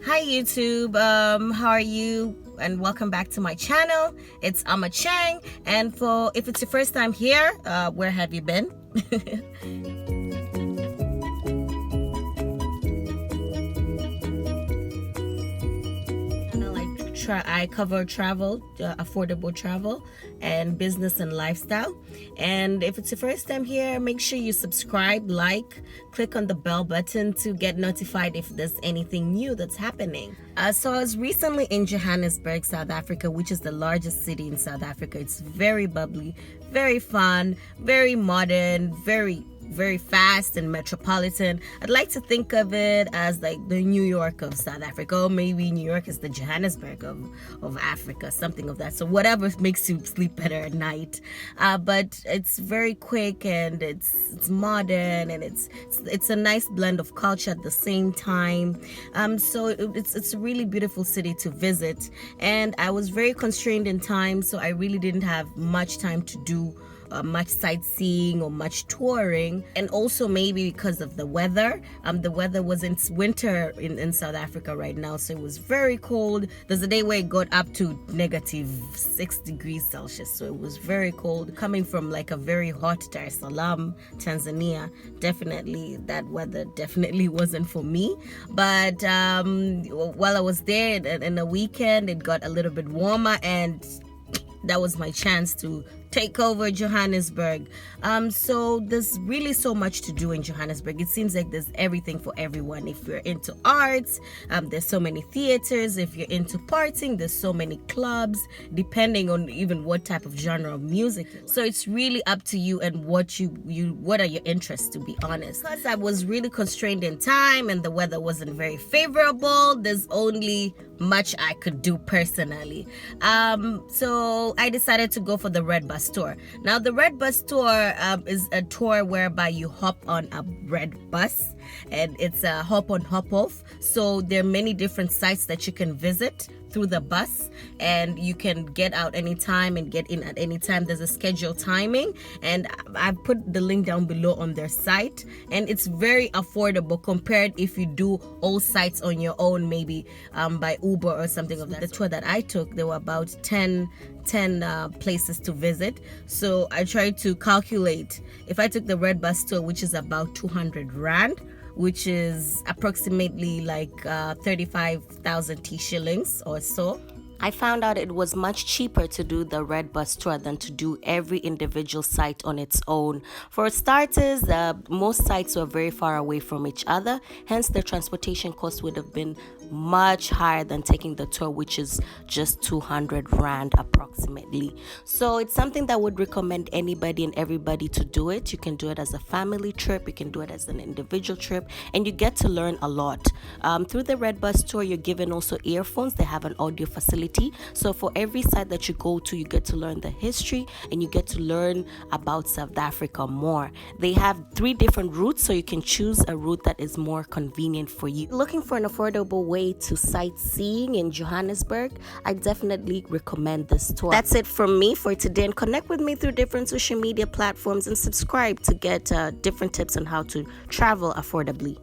Hi YouTube, how are you? And welcome back to my channel. It's Ama Chang, and if it's your first time here, where have you been? I cover travel, affordable travel, and business and lifestyle. And if it's your first time here, make sure you subscribe, like, click on the bell button to get notified if there's anything new that's happening. So I was recently in Johannesburg, South Africa, which is the largest city in South Africa. It's very bubbly, very fun, very modern, very fast and metropolitan. I'd like to think of it as like the New York of South Africa, or maybe New York is the Johannesburg of Africa, something of that. So whatever makes you sleep better at night. But it's very quick, and it's modern, and it's a nice blend of culture at the same time. So it's a really beautiful city to visit, and I was very constrained in time, so I really didn't have much time to do much sightseeing or much touring. And also maybe because of the weather, the weather was in winter in South Africa right now, so it was very cold. There's a day where it got up to -6 degrees Celsius, so it was very cold. Coming from like a very hot Dar es Salaam, Tanzania, definitely that weather definitely wasn't for me. But while I was there in the weekend, it got a little bit warmer, and that was my chance to take over Johannesburg. So there's really so much to do in Johannesburg. It seems like there's everything for everyone. If you're into arts, there's so many theaters. If you're into partying, there's so many clubs, depending on even what type of genre of music. So it's really up to you and what are your interests, to be honest. Because I was really constrained in time and the weather wasn't very favorable, there's only much I could do personally. So I decided to go for the Red Bus Tour. Now the Red Bus Tour is a tour whereby you hop on a red bus, and it's a hop on hop off. So there are many different sites that you can visit through the bus, and you can get out anytime and get in at any time. There's a scheduled timing, and I've put the link down below on their site, and it's very affordable compared if you do all sites on your own, maybe by Uber or something of that. The tour that I took, there were about 10 places to visit. So I tried to calculate, if I took the Red Bus Tour, which is about 200 Rand, which is approximately like 35,000 shillings or so, I found out it was much cheaper to do the Red Bus Tour than to do every individual site on its own. For starters, most sites were very far away from each other, hence the transportation cost would have been much higher than taking the tour, which is just 200 Rand approximately. So it's something that I would recommend anybody and everybody to do it. You can do it as a family trip, you can do it as an individual trip, and you get to learn a lot. Through the Red Bus Tour, you're given also earphones. They have an audio facility. So for every site that you go to, you get to learn the history, and you get to learn about South Africa more. They have 3 different routes, so you can choose a route that is more convenient for you. Looking for an affordable way to sightseeing in Johannesburg, I definitely recommend this tour. That's it from me for today, and connect with me through different social media platforms and subscribe to get different tips on how to travel affordably.